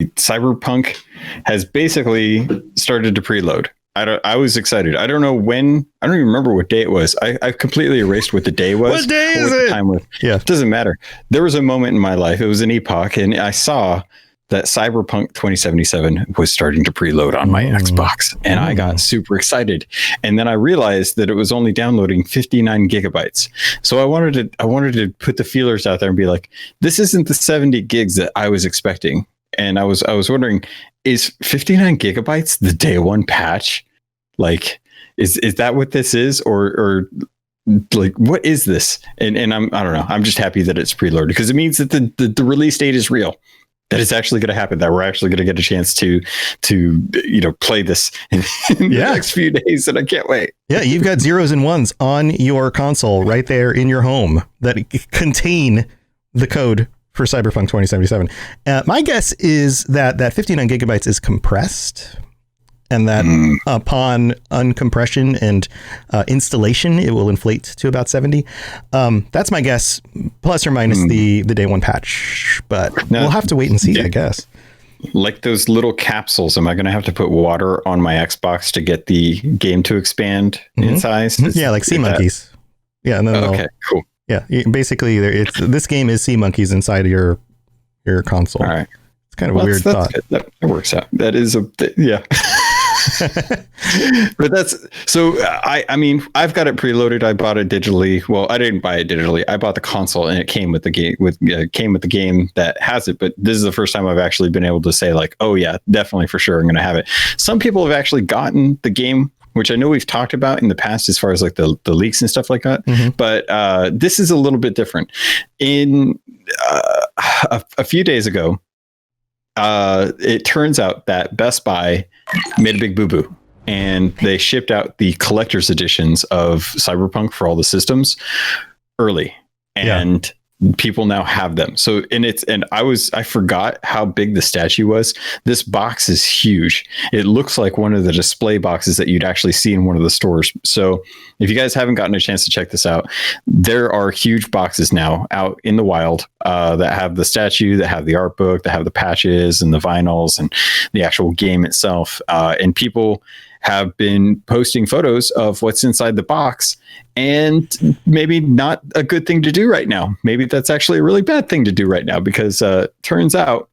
Cyberpunk has basically started to preload. I was excited. I don't know when. I don't even remember what day it was. I completely erased what the day was. What day is it? The time was. Yeah, it doesn't matter. There was a moment in my life. It was an epoch, and I saw that Cyberpunk 2077 was starting to preload on my Xbox, and I got super excited. And then I realized that it was only downloading 59 gigabytes. So I wanted to put the feelers out there and be like, this isn't the 70 gigs that I was expecting. And I was wondering, is 59 gigabytes the day one patch? Like, is that what this is, or like, what is this? And I don't know. I'm just happy that it's preloaded, because it means that the release date is real. That it's actually going to happen. That we're actually going to get a chance to play this in the next few days, and I can't wait. Yeah, you've got zeros and ones on your console right there in your home that contain the code for Cyberpunk 2077. My guess is that 59 gigabytes is compressed, and that upon uncompression and installation, it will inflate to about 70. That's my guess, plus or minus the day one patch. But we'll have to wait and see, I guess. Like those little capsules, am I going to have to put water on my Xbox to get the game to expand in size? Yeah, like sea monkeys. Yeah. And then okay, cool. Yeah, basically, this game is sea monkeys inside of your console. All right. It's kind of a weird thought. Good. That works out. That is yeah. But that's so. I mean, I've got it preloaded. I bought it digitally. Well, I didn't buy it digitally. I bought the console, and it came with the game. Came with the game that has it. But this is the first time I've actually been able to say, like, oh yeah, definitely for sure, I'm going to have it. Some people have actually gotten the game, which I know we've talked about in the past as far as like the leaks and stuff like that. But this is a little bit different. In a few days ago, it turns out that Best Buy made a big boo-boo, and they shipped out the collector's editions of Cyberpunk for all the systems early. And people now have them. So, I forgot how big the statue was. This box is huge. It looks like one of the display boxes that you'd actually see in one of the stores. So if you guys haven't gotten a chance to check this out, there are huge boxes now out in the wild that have the statue, that have the art book, that have the patches and the vinyls and the actual game itself. And people have been posting photos of what's inside the box, and maybe not a good thing to do right now. Maybe that's actually a really bad thing to do right now, because turns out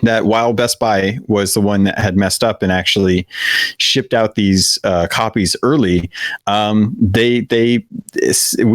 that while Best Buy was the one that had messed up and actually shipped out these copies early, we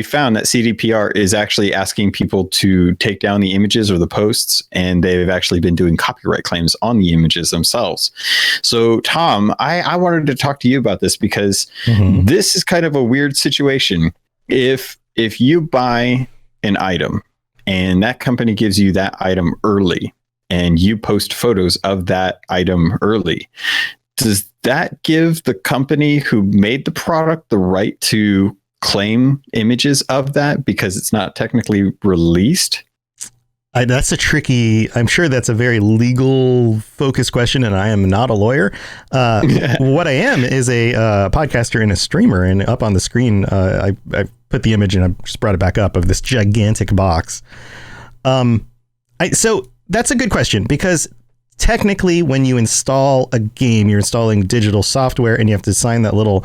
found that CDPR is actually asking people to take down the images or the posts, and they've actually been doing copyright claims on the images themselves. So, Tom, I wanted to talk to you about this, because this is kind of a weird situation. If you buy an item and that company gives you that item early, and you post photos of that item early, does that give the company who made the product the right to claim images of that because it's not technically released? That's a tricky, I'm sure that's a very legal focused question, and I am not a lawyer. What I am is a podcaster and a streamer, and up on the screen, I put the image, and I just brought it back up, of this gigantic box. So that's a good question, because technically when you install a game, you're installing digital software, and you have to sign that little,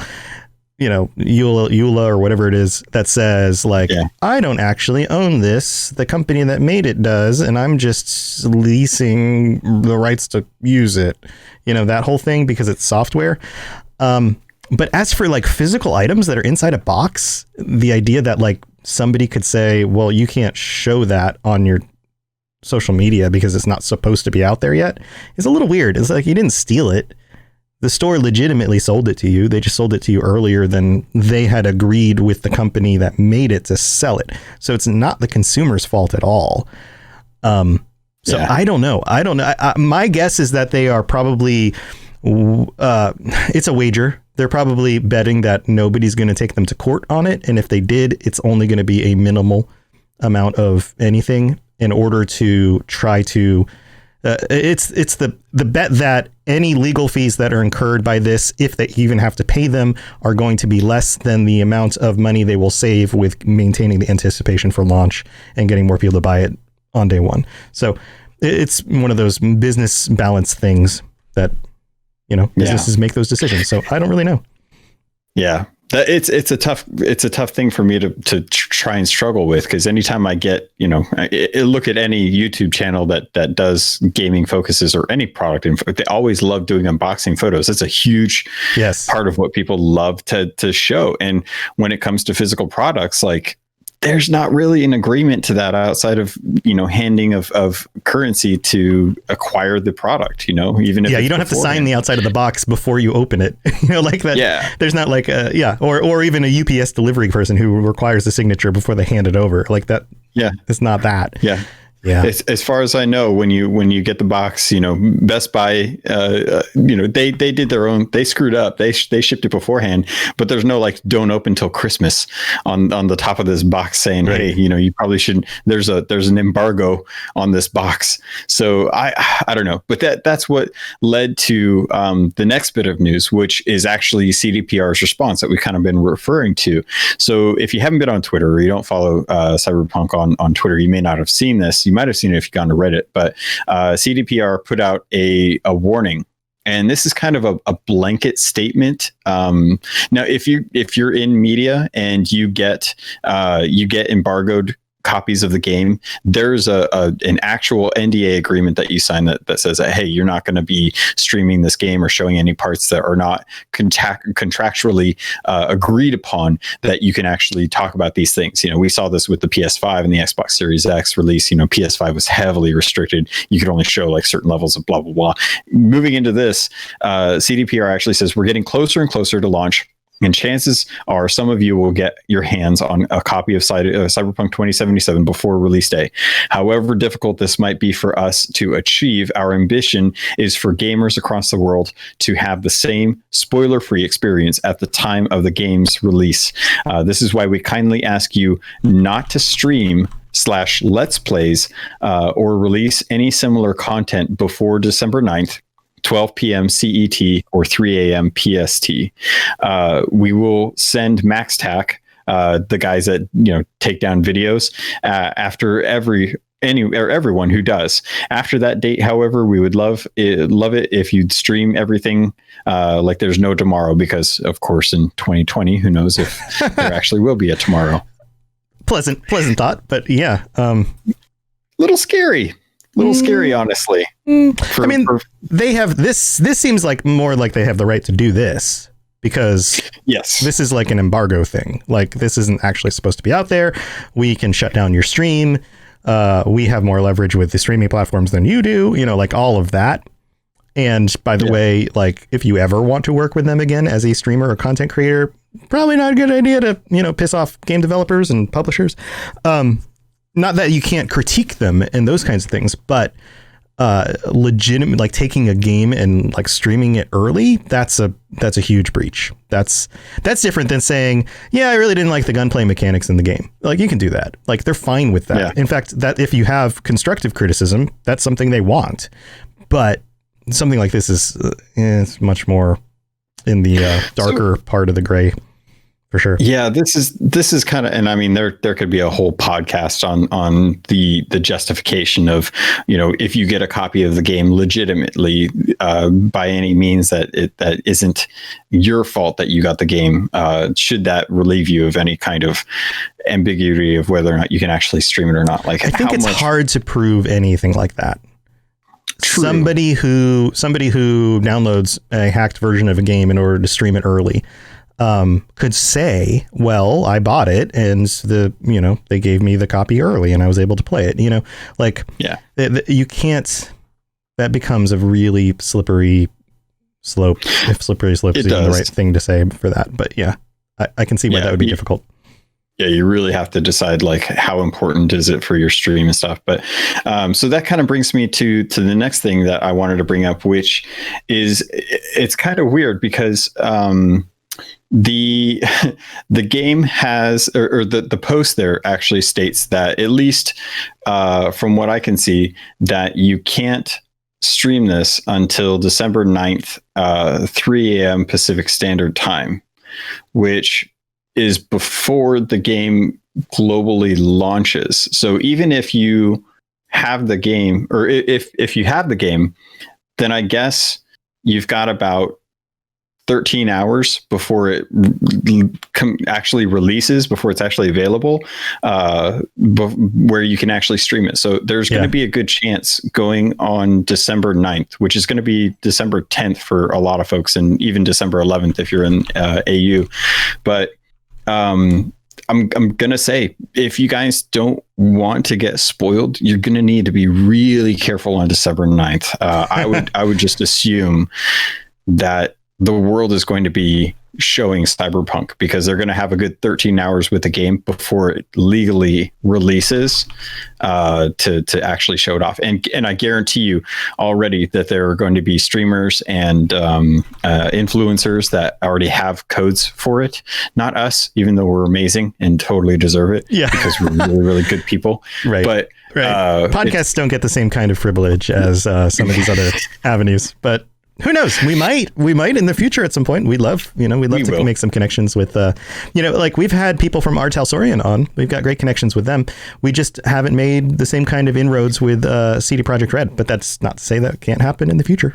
EULA or whatever it is that says, like, I don't actually own this. The company that made it does, and I'm just leasing the rights to use it. That whole thing, because it's software. But as for like physical items that are inside a box, the idea that like somebody could say, well, you can't show that on your social media because it's not supposed to be out there yet, is a little weird. It's like, you didn't steal it. The store legitimately sold it to you. They just sold it to you earlier than they had agreed with the company that made it to sell it. So it's not the consumer's fault at all. I don't know. My guess is that they are probably, it's a wager. They're probably betting that nobody's going to take them to court on it. And if they did, it's only going to be a minimal amount of anything, in order to try to, it's the bet that any legal fees that are incurred by this, if they even have to pay them, are going to be less than the amount of money they will save with maintaining the anticipation for launch and getting more people to buy it on day one. So it's one of those business balance things that, businesses make those decisions. So I don't really know. Yeah. It's a tough thing for me to try and struggle with, because anytime I get, look at any YouTube channel that does gaming focuses or any product, they always love doing unboxing photos. That's a huge part of what people love to show. And when it comes to physical products, like, there's not really an agreement to that outside of, handing of currency to acquire the product, even if you don't have to sign the outside of the box before you open it, like that. Yeah. There's not like or even a UPS delivery person who requires a signature before they hand it over, like that. Yeah. It's not that. Yeah. Yeah. As far as I know, when you get the box, Best Buy, they did their own, they screwed up. They shipped it beforehand, but there's no like don't open till Christmas on the top of this box saying, right. Hey, you probably shouldn't. There's an embargo on this box. So I don't know, but that's what led to the next bit of news, which is actually CDPR's response that we've kind of been referring to. So if you haven't been on Twitter or you don't follow Cyberpunk on Twitter, you may not have seen this. You might have seen it if you've gone to Reddit, but CDPR put out a warning, and this is kind of a blanket statement. Now, if you're in media and you get embargoed copies of the game, there's an actual NDA agreement that you sign that says that, hey, you're not going to be streaming this game or showing any parts that are not contractually agreed upon, that you can actually talk about these things. We saw this with the PS5 and the Xbox Series X release. PS5 was heavily restricted. You could only show like certain levels of blah, blah, blah. Moving into this, CDPR actually says we're getting closer and closer to launch, and chances are some of you will get your hands on a copy of Cyberpunk 2077 before release day. However difficult this might be for us to achieve, our ambition is for gamers across the world to have the same spoiler-free experience at the time of the game's release. This is why we kindly ask you not to stream /let's plays or release any similar content before December 9th, 12 p.m. CET or 3 a.m. PST. We will send MaxTac, the guys that take down videos, after everyone who does. After that date, however, we would love it if you'd stream everything like there's no tomorrow, because of course in 2020, who knows if there actually will be a tomorrow. Pleasant thought, but yeah, little scary. Honestly. They have this seems like more like they have the right to do this, because this is like an embargo thing. Like, this isn't actually supposed to be out there. We can shut down your stream. We have more leverage with the streaming platforms than you do, like all of that. And by the way, like, if you ever want to work with them again as a streamer or content creator, probably not a good idea to, piss off game developers and publishers. Not that you can't critique them and those kinds of things, but legitimate, like taking a game and like streaming it early, that's a huge breach. That's different than saying, I really didn't like the gunplay mechanics in the game. Like, you can do that. Like, they're fine with that. In fact, that if you have constructive criticism, that's something they want. But something like this is it's much more in the darker part of the gray. For sure. Yeah, this is kind of, and I mean, there could be a whole podcast on the justification of, if you get a copy of the game legitimately, by any means that isn't your fault that you got the game, should that relieve you of any kind of ambiguity of whether or not you can actually stream it or not? Like, I think it's hard to prove anything like that. True. Somebody who downloads a hacked version of a game in order to stream it early could say, well, I bought it and they gave me the copy early and I was able to play it, you can't, that becomes a really slippery slope, if slippery slope is even the right thing to say for that. But I can see why that would be difficult. Yeah, you really have to decide, like, how important is it for your stream and stuff. But so that kind of brings me to the next thing that I wanted to bring up, which is, it's kind of weird because the game has, or the post there actually states that, at least from what I can see, that you can't stream this until December 9th, 3 a.m. Pacific Standard Time, which is before the game globally launches. So even if you have the game, or if you have the game, then I guess you've got about 13 hours before it actually releases, before it's actually available, where you can actually stream it. So there's going to be a good chance going on December 9th, which is going to be December 10th for a lot of folks, and even December 11th if you're in AU. But I'm going to say, if you guys don't want to get spoiled, you're going to need to be really careful on December 9th. I would just assume that the world is going to be showing Cyberpunk, because they're going to have a good 13 hours with the game before it legally releases to actually show it off. And I guarantee you already that there are going to be streamers and influencers that already have codes for it. Not us, even though we're amazing and totally deserve it. Yeah, because we're really, really good people. Right. But podcasts don't get the same kind of privilege as some of these other avenues, but who knows? We might in the future at some point. We'd love to make some connections with, like we've had people from Artel Sorian on. We've got great connections with them. We just haven't made the same kind of inroads with CD Projekt Red, but that's not to say that can't happen in the future.